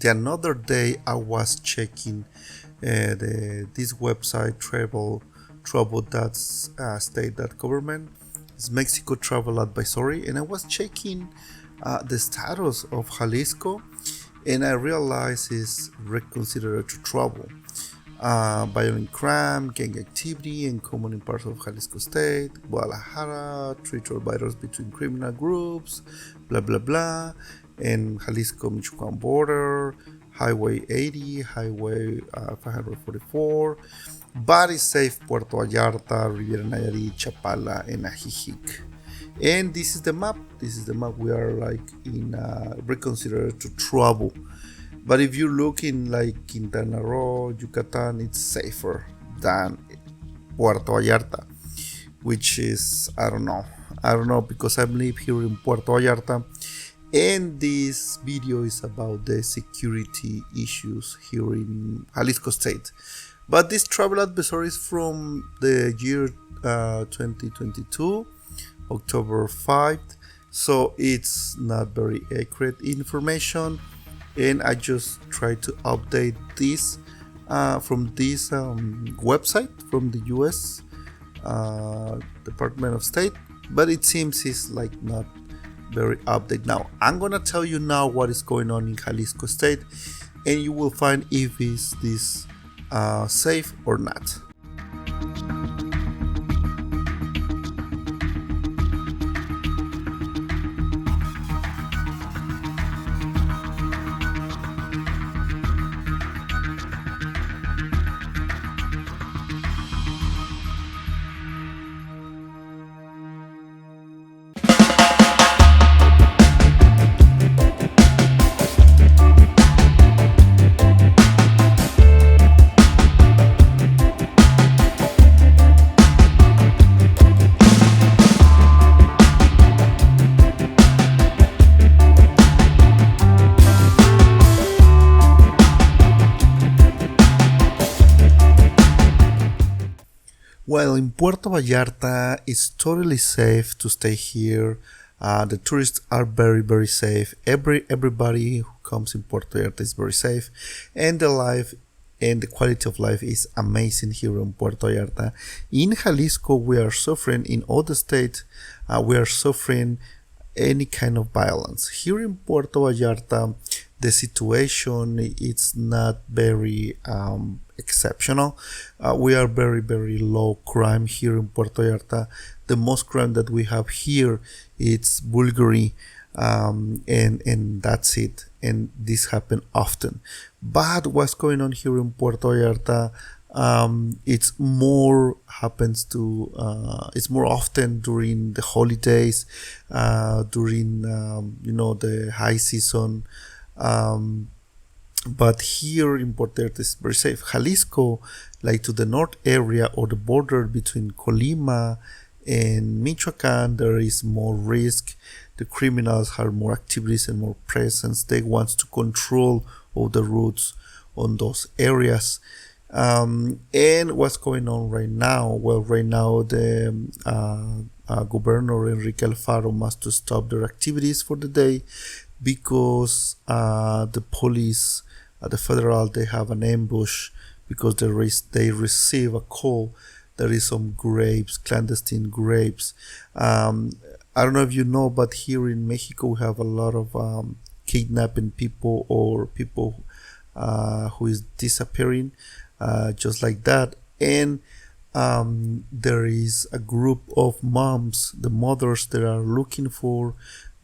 the another day I was checking this website travel.state.government. It's Mexico Travel Advisory, and I was checking the status of Jalisco, and I realized it's reconsidered to travel. Violent crime, gang activity, and common in parts of Jalisco State, Guadalajara, treaty battles between criminal groups, blah blah blah, and Jalisco Michoacan border, Highway 80, Highway 544, but it's safe Puerto Vallarta, Riviera Nayarit, Chapala, and Ajijic. And this is the map. We are like in reconsidered to travel. But if you look in like Quintana Roo, Yucatan, it's safer than Puerto Vallarta, which is, I don't know, because I live here in Puerto Vallarta, and this video is about the security issues here in Jalisco State. But this travel advisory is from the year 2022, October 5th, so it's not very accurate information. And I just try to update this from this website from the US Department of State, but it seems it's like not very updated. Now I'm gonna tell you now what is going on in Jalisco State, and you will find if is this safe or not. Well, in Puerto Vallarta, it's totally safe to stay here. The tourists are very, very safe. Everybody who comes in Puerto Vallarta is very safe, and the life and the quality of life is amazing here in Puerto Vallarta. In Jalisco, we are suffering. In other states, we are suffering any kind of violence. Here in Puerto Vallarta, the situation is not very exceptional. We are very, very low crime here in Puerto Vallarta. The most crime that we have here is vulgarity, and that's it. And this happens often. But what's going on here in Puerto Vallarta? It's more often during the holidays, during the high season. But here in Puerto Vallarta is very safe. Jalisco, like to the north area or the border between Colima and Michoacan, there is more risk. The criminals have more activities and more presence. They want to control all the routes on those areas. And what's going on right now? Well, right now the Governor Enrique Alfaro must to stop their activities for the day because the police, the federal, they have an ambush because they receive a call. There is some graves, clandestine graves. I don't know if you know, but here in Mexico we have a lot of kidnapping people or people who is disappearing, just like that. And there is a group of moms, the mothers that are looking for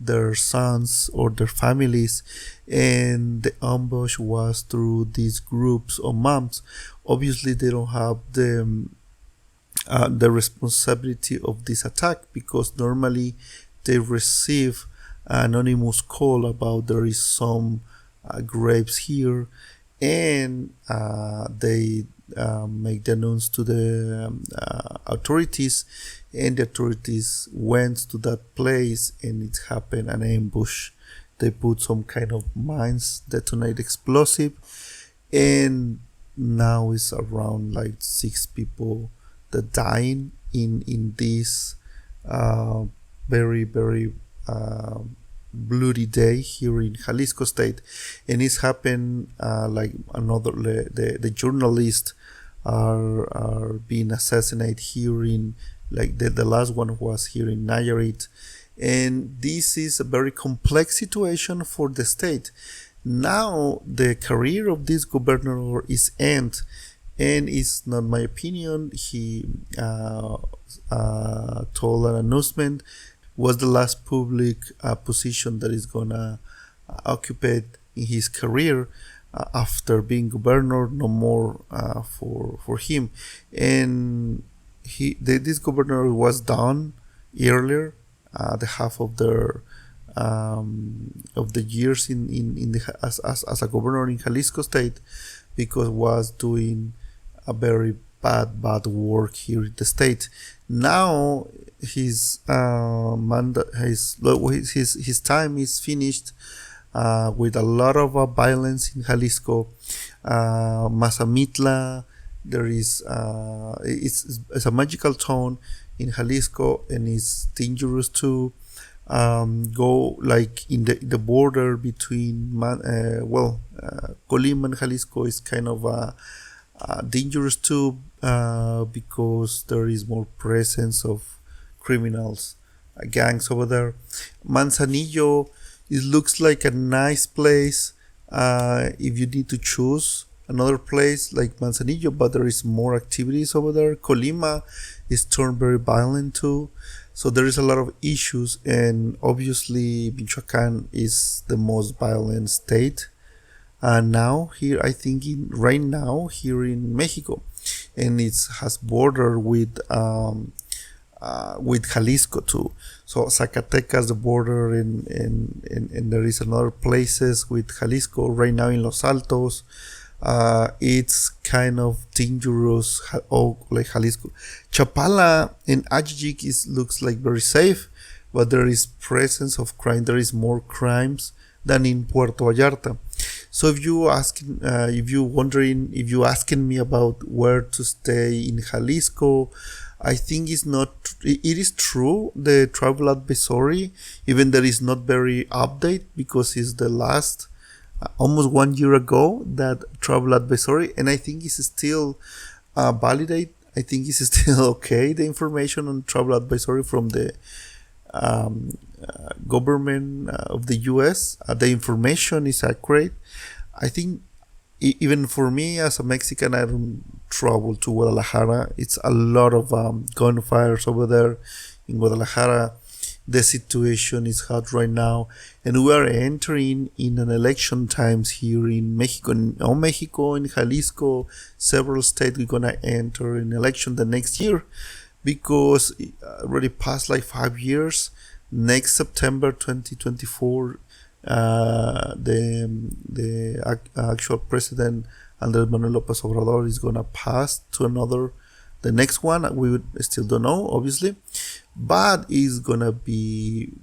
their sons or their families, and the ambush was through these groups of moms. Obviously they don't have the responsibility of this attack because normally they receive an anonymous call about there is some graves here, and they make the announce to the authorities, and the authorities went to that place, and it happened an ambush. They put some kind of mines, detonate explosive, and now it's around like 6 people that dying in this very, very bloody day here in Jalisco State, and it's happened like another. The journalists are being assassinated here in, like the last one was here in Nayarit, and this is a very complex situation for the state. Now the career of this governor is end, and it's not my opinion. He told an announcement was the last public position that is gonna occupy in his career after being governor. No more for him, and this governor was done earlier, the half of the years in the as a governor in Jalisco State, because was doing a very bad work here in the state. Now his his time is finished with a lot of violence in Jalisco. Mazamitla, there is it's a magical town in Jalisco, and it's dangerous to go like in the border between Colima and Jalisco is kind of dangerous too, because there is more presence of criminals, gangs over there. Manzanillo, it looks like a nice place if you need to choose another place like Manzanillo, but there is more activities over there. Colima is turned very violent too, so there is a lot of issues, and obviously Michoacan is the most violent state now here, I think right now here in Mexico, and it has border with Jalisco too. So Zacatecas, the border, and there is another places with Jalisco right now in Los Altos. It's kind of dangerous, like Jalisco. Chapala and Ajijic looks like very safe, but there is presence of crime. There is more crimes than in Puerto Vallarta. So if you asking me about where to stay in Jalisco, I think it is true, the travel advisory, even there is not very update, because it's the last almost 1 year ago, that travel advisory, and I think it's still validate. I think it's still okay, the information on travel advisory from the government of the US. The information is accurate. I think even for me as a Mexican, I don't travel to Guadalajara. It's a lot of gunfires over there in Guadalajara. The situation is hot right now, and we are entering in an election times here in Mexico. Mexico, in Jalisco, several states we're gonna enter an election the next year, because it already passed like 5 years. Next September 2024, the actual president Andrés Manuel López Obrador is gonna pass to the next one. We still don't know, obviously, but it's gonna be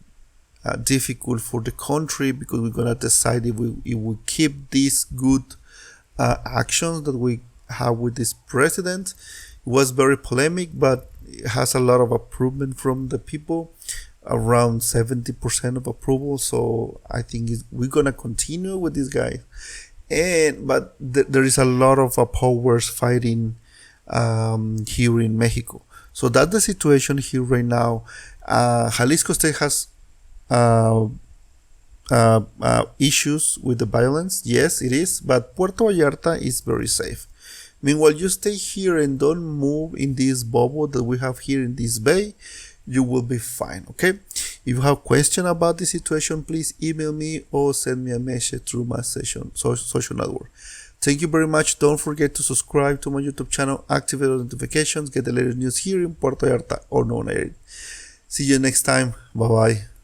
difficult for the country, because we're gonna decide if we keep these good actions that we have with this president. It was very polemic, but it has a lot of approval from the people, around 70% of approval. So I think we're gonna continue with this guy, but there is a lot of powers fighting here in Mexico. So that's the situation here right now. Jalisco State has issues with the violence. Yes, it is, but Puerto Vallarta is very safe. Meanwhile, you stay here and don't move in this bubble that we have here in this bay, you will be fine, okay? If you have questions about the situation, please email me or send me a message through my social network. Thank you very much. Don't forget to subscribe to my YouTube channel, activate notifications, get the latest news here in Puerto Vallarta or Nayarit. See you next time. Bye bye.